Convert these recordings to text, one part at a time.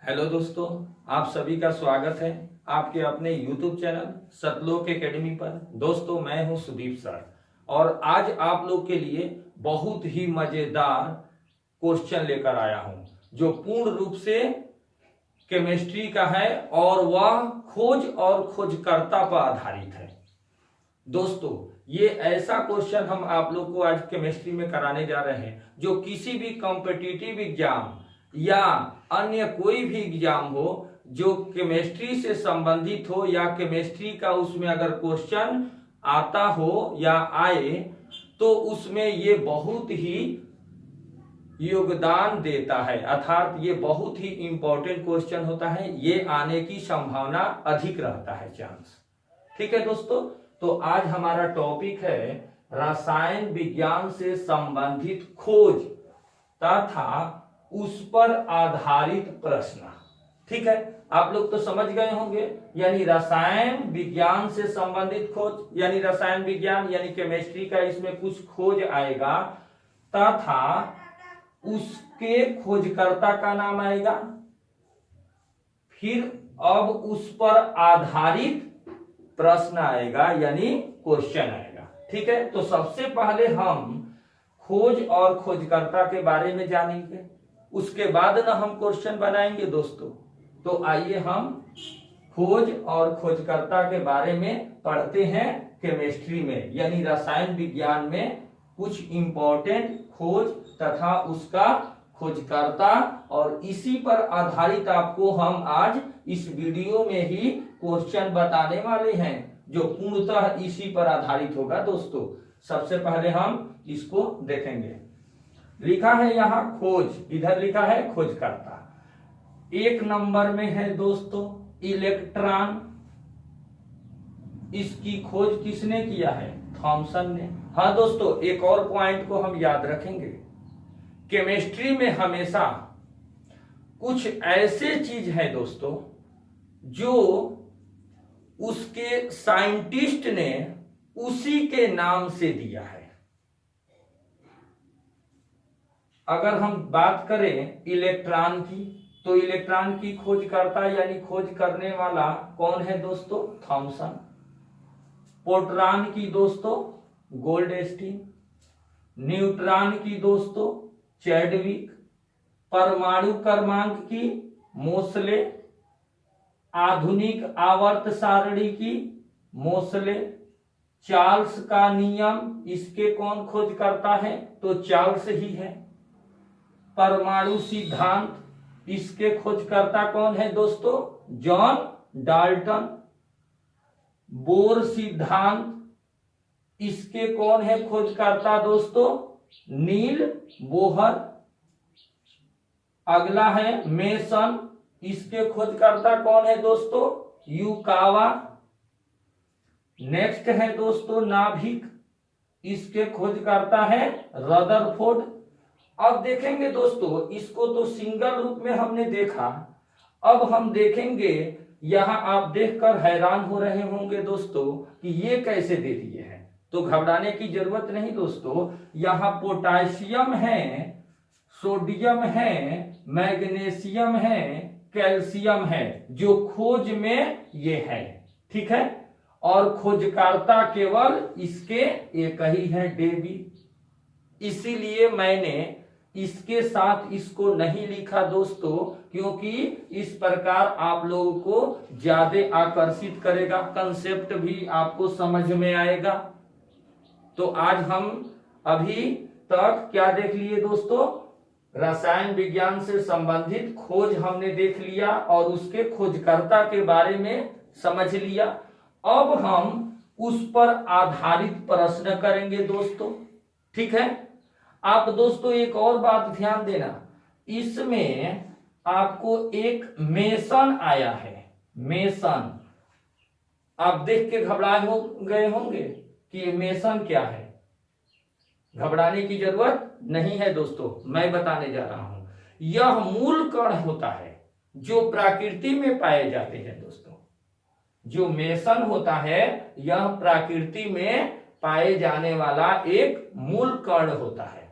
Hello दोस्तों, आप सभी का स्वागत है आपके अपने YouTube चैनल सतलोक एकेडमी पर। दोस्तों, मैं हूं सुदीप सर और आज आप लोग के लिए बहुत ही मजेदार क्वेश्चन लेकर आया हूं जो पूर्ण रूप से केमिस्ट्री का है और वह खोज और खोजकर्ता पर आधारित है। दोस्तों, ये ऐसा क्वेश्चन हम आप लोग को आज केमिस्ट्री में कराने जा रहे हैं जो किसी भी कॉम्पिटिटिव एग्जाम या अन्य कोई भी एग्जाम हो जो केमिस्ट्री से संबंधित हो या केमिस्ट्री का उसमें अगर क्वेश्चन आता हो या आए तो उसमें ये बहुत ही योगदान देता है, अर्थात ये बहुत ही इंपॉर्टेंट क्वेश्चन होता है। ये आने की संभावना अधिक रहता है, चांस। ठीक है दोस्तों, तो आज हमारा टॉपिक है रसायन विज्ञान से संबंधित खोज तथा उस पर आधारित प्रश्न। ठीक है, आप लोग तो समझ गए होंगे, यानी रसायन विज्ञान से संबंधित खोज यानी रसायन विज्ञान यानी केमिस्ट्री का इसमें कुछ खोज आएगा तथा उसके खोजकर्ता का नाम आएगा, फिर अब उस पर आधारित प्रश्न आएगा यानी क्वेश्चन आएगा। ठीक है, तो सबसे पहले हम खोज और खोजकर्ता के बारे में जानेंगे, उसके बाद ना हम क्वेश्चन बनाएंगे दोस्तों। तो आइए हम खोज और खोजकर्ता के बारे में पढ़ते हैं केमिस्ट्री में, यानी रसायन विज्ञान में कुछ इंपॉर्टेंट खोज तथा उसका खोजकर्ता, और इसी पर आधारित आपको हम आज इस वीडियो में ही क्वेश्चन बताने वाले हैं जो पूर्णतः इसी पर आधारित होगा। दोस्तों, सबसे पहले हम इसको देखेंगे। लिखा है यहाँ खोज, इधर लिखा है खोजकर्ता। एक नंबर में है दोस्तों इलेक्ट्रॉन। इसकी खोज किसने किया है? थॉमसन ने। हाँ दोस्तों, एक और पॉइंट को हम याद रखेंगे, केमिस्ट्री में हमेशा कुछ ऐसे चीज है दोस्तों जो उसके साइंटिस्ट ने उसी के नाम से दिया है। अगर हम बात करें इलेक्ट्रॉन की, तो इलेक्ट्रॉन की खोजकर्ता यानी खोज करने वाला कौन है दोस्तों? थॉमसन। प्रोटॉन की दोस्तों गोल्डस्टीन। न्यूट्रॉन की दोस्तों चैडविक। परमाणु क्रमांक की मोसले। आधुनिक आवर्त सारणी की मोसले। चार्ल्स का नियम, इसके कौन खोज करता है? तो चार्ल्स ही है। परमाणु सिद्धांत, इसके खोजकर्ता कौन है दोस्तों? John Dalton. बोर सिद्धांत, इसके कौन है खोजकर्ता दोस्तों? नील बोहर। अगला है मेसन, इसके खोजकर्ता कौन है दोस्तों? युकावा। नेक्स्ट है दोस्तों नाभिक, इसके खोजकर्ता है रदरफोर्ड। अब देखेंगे दोस्तों, इसको तो सिंगल रूप में हमने देखा, अब हम देखेंगे, यहां आप देखकर हैरान हो रहे होंगे दोस्तों कि ये कैसे दे दिए हैं। तो घबराने की जरूरत नहीं दोस्तों, यहां पोटासियम है, सोडियम है, मैग्नीशियम है, कैल्शियम है, जो खोज में ये है। ठीक है, और खोजकर्ता केवल इसके एक ही है, डेवी। इसीलिए मैंने इसके साथ इसको नहीं लिखा दोस्तों, क्योंकि इस प्रकार आप लोगों को ज्यादा आकर्षित करेगा, कंसेप्ट भी आपको समझ में आएगा। तो आज हम अभी तक क्या देख लिए दोस्तों? रसायन विज्ञान से संबंधित खोज हमने देख लिया और उसके खोजकर्ता के बारे में समझ लिया। अब हम उस पर आधारित प्रश्न करेंगे दोस्तों। ठीक है, आप दोस्तों एक और बात ध्यान देना, इसमें आपको एक मेसन आया है, मेसन। आप देख के घबराए गए होंगे कि ये मेसन क्या है। घबराने की जरूरत नहीं है दोस्तों, मैं बताने जा रहा हूं। यह मूल कण होता है जो प्रकृति में पाए जाते हैं दोस्तों। जो मेसन होता है यह प्रकृति में पाए जाने वाला एक मूल कण होता है।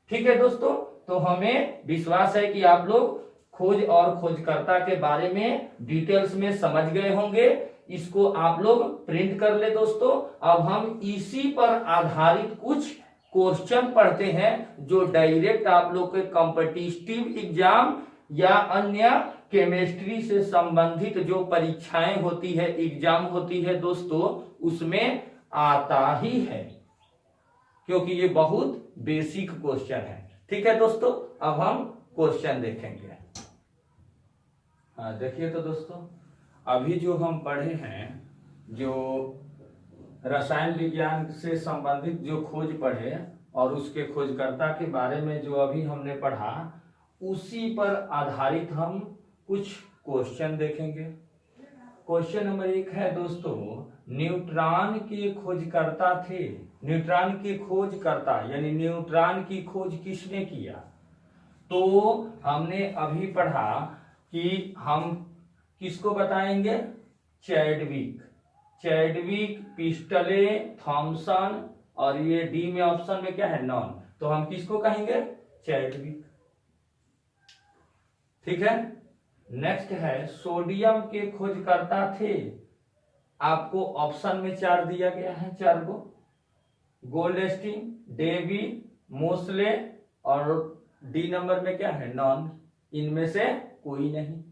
ठीक है दोस्तों, तो हमें विश्वास है कि आप लोग खोज और खोजकर्ता के बारे में डिटेल्स में समझ गए होंगे। इसको आप लोग प्रिंट कर ले दोस्तों। अब हम इसी पर आधारित कुछ क्वेश्चन पढ़ते हैं जो डायरेक्ट आप लोग के कॉम्पिटिटिव एग्जाम या अन्य केमिस्ट्री से संबंधित जो परीक्षाएं होती है, एग्जाम होती है दोस्तों, उसमें आता ही है, क्योंकि ये बहुत बेसिक क्वेश्चन है। ठीक है दोस्तों, अब हम क्वेश्चन देखेंगे। हाँ देखिए तो दोस्तों, अभी जो हम पढ़े हैं, जो रसायन विज्ञान से संबंधित जो खोज पढ़े और उसके खोजकर्ता के बारे में जो अभी हमने पढ़ा, उसी पर आधारित हम कुछ क्वेश्चन देखेंगे। क्वेश्चन नंबर 1 है दोस्तों, न्यूट्रॉन के खोजकर्ता थे। न्यूट्रॉन के खोजकर्ता यानी न्यूट्रॉन की खोज किसने किया? तो हमने अभी पढ़ा कि हम किसको बताएंगे? चैडविक, पिस्टले, थॉमसन, और ये डी में ऑप्शन में क्या है? नॉन। तो हम किसको कहेंगे? चैडविक। ठीक है। नेक्स्ट है, सोडियम के खोजकर्ता थे। आपको ऑप्शन में 4 दिया गया है, 4 को। गोल्डस्टीन, डेवी, मोसले, और डी नंबर में क्या है? नॉन। इनमें से कोई नहीं।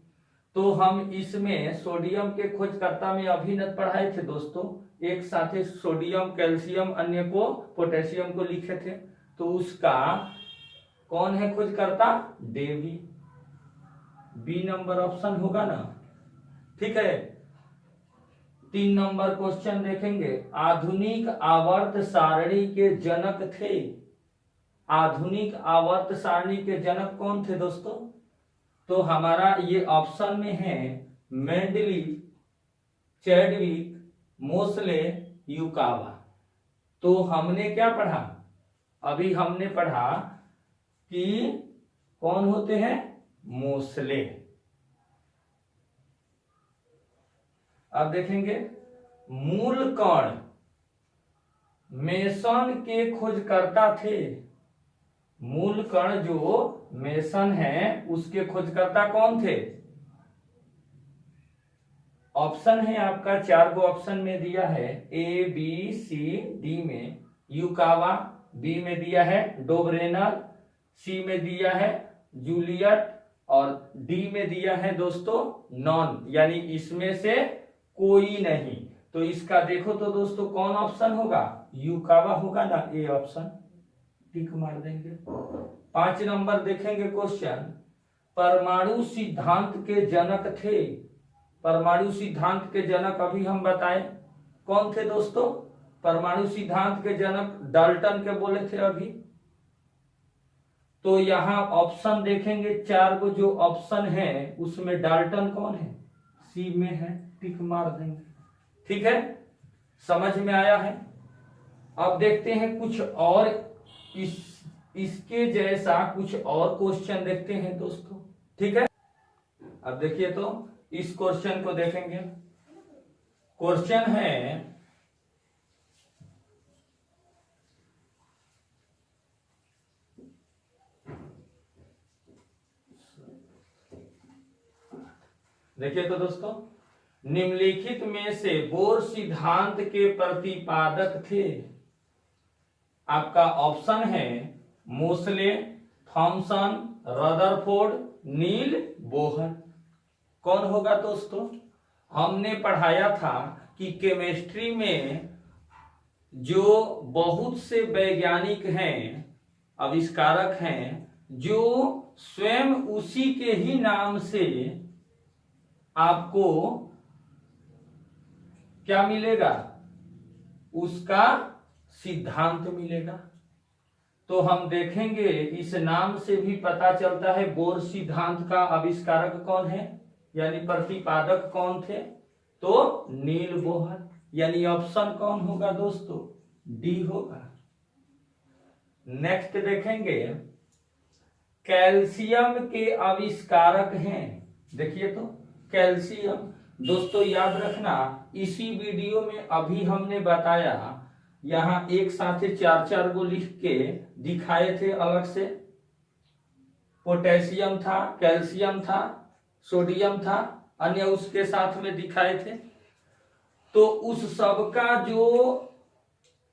तो हम इसमें सोडियम के खोजकर्ता में अभी न पढ़ाए थे दोस्तों, एक साथ सोडियम, कैल्शियम, अन्य को पोटेशियम को लिखे थे। तो उसका कौन है खोजकर्ता? डेवी। बी नंबर ऑप्शन होगा ना। ठीक है। 3 नंबर क्वेश्चन देखेंगे, आधुनिक आवर्त सारणी के जनक थे। आधुनिक आवर्त सारणी के जनक कौन थे दोस्तों? तो हमारा ये ऑप्शन में है मेंडली, चैडविक, मोसले, युकावा। तो हमने क्या पढ़ा? अभी हमने पढ़ा कि कौन होते हैं? मोसले। अब देखेंगे, मूल कण मेसन के खोजकर्ता थे। मूल कण जो मेसन है उसके खोजकर्ता कौन थे? ऑप्शन है आपका, 4 को ऑप्शन में दिया है, ए, बी, सी, डी में युकावा, बी में दिया है डोब्रेनर, सी में दिया है जूलियट, और डी में दिया है दोस्तों नॉन, यानी इसमें से कोई नहीं। तो इसका देखो तो दोस्तों कौन ऑप्शन होगा? युकावा होगा ना, ए ऑप्शन। टिक मार देंगे। 5 नंबर देखेंगे क्वेश्चन, परमाणु सिद्धांत के जनक थे। परमाणु सिद्धांत के जनक अभी हम बताएं कौन थे दोस्तों? परमाणु सिद्धांत के जनक डाल्टन के बोले थे अभी। तो यहां ऑप्शन देखेंगे, 4 को जो ऑप्शन है उसमें डाल्टन कौन है? सी में है। टिक मार देंगे। ठीक है, समझ में आया है। अब देखते हैं कुछ और इसके जैसा कुछ और क्वेश्चन देखते हैं दोस्तों। ठीक है। अब देखिए तो इस क्वेश्चन को देखेंगे। क्वेश्चन है, देखिए तो दोस्तों, निम्नलिखित में से बोर सिद्धांत के प्रतिपादक थे। आपका ऑप्शन है मोसले, थॉमसन, रदरफोर्ड, नील बोहर। कौन होगा दोस्तों? हमने पढ़ाया था कि केमिस्ट्री में जो बहुत से वैज्ञानिक हैं, आविष्कारक हैं, जो स्वयं उसी के ही नाम से आपको क्या मिलेगा? उसका सिद्धांत मिलेगा। तो हम देखेंगे, इस नाम से भी पता चलता है बोर सिद्धांत का आविष्कारक कौन है, यानी प्रतिपादक कौन थे? तो नील बोहर। यानी ऑप्शन कौन होगा दोस्तों? डी होगा। नेक्स्ट देखेंगे, कैल्शियम के आविष्कारक हैं। देखिए तो कैल्शियम दोस्तों याद रखना, इसी वीडियो में अभी हमने बताया, यहां एक साथ 4-4 को लिख के दिखाए थे अलग से। पोटेशियम था, कैल्शियम था, सोडियम था, अन्य उसके साथ में दिखाए थे। तो उस सब का जो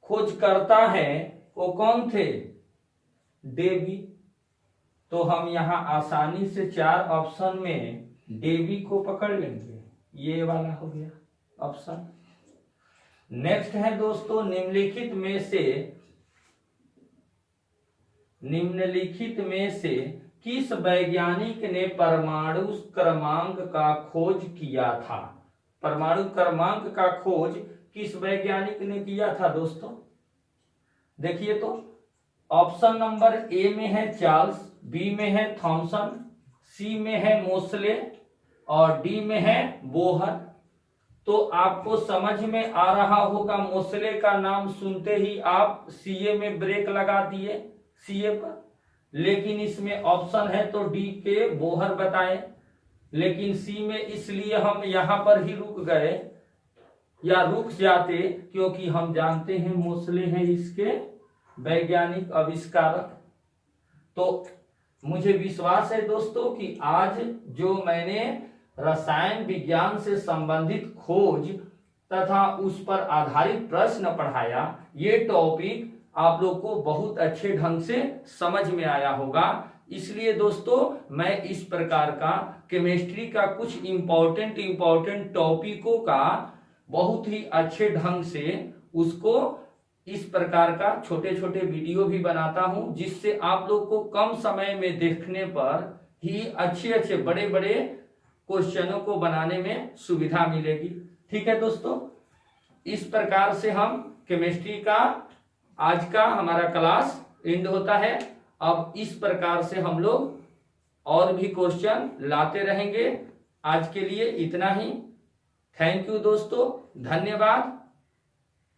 खोज करता है वो कौन थे? डेवी। तो हम यहां आसानी से 4 ऑप्शन में डेवी को पकड़ लेंगे। ये वाला हो गया ऑप्शन। नेक्स्ट है दोस्तों, निम्नलिखित में से किस वैज्ञानिक ने परमाणु क्रमांक का खोज किया था? परमाणु क्रमांक का खोज किस वैज्ञानिक ने किया था दोस्तों? देखिए तो ऑप्शन नंबर ए में है चार्ल्स, बी में है थॉमसन, सी में है मोसले और डी में है बोहर। तो आपको समझ में आ रहा होगा, मोसले का नाम सुनते ही आप सीए में ब्रेक लगा दिए, सीए पर। लेकिन इसमें ऑप्शन है तो डी के बोहर बताए, लेकिन सी में इसलिए हम यहां पर ही रुक गए या रुक जाते क्योंकि हम जानते हैं मोसले हैं इसके वैज्ञानिक आविष्कारक। तो मुझे विश्वास है दोस्तों कि आज जो मैंने रसायन विज्ञान से संबंधित खोज तथा उस पर आधारित प्रश्न पढ़ाया, ये टॉपिक आप लोग को बहुत अच्छे ढंग से समझ में आया होगा। इसलिए दोस्तों मैं इस प्रकार का केमिस्ट्री का कुछ इंपॉर्टेंट टॉपिकों का बहुत ही अच्छे ढंग से उसको इस प्रकार का छोटे छोटे वीडियो भी बनाता हूं, जिससे आप लोग को कम समय में देखने पर ही अच्छे बड़े क्वेश्चनों को बनाने में सुविधा मिलेगी। ठीक है दोस्तों, इस प्रकार से हम केमिस्ट्री का आज का हमारा क्लास एंड होता है। अब इस प्रकार से हम लोग और भी क्वेश्चन लाते रहेंगे। आज के लिए इतना ही। थैंक यू दोस्तों, धन्यवाद।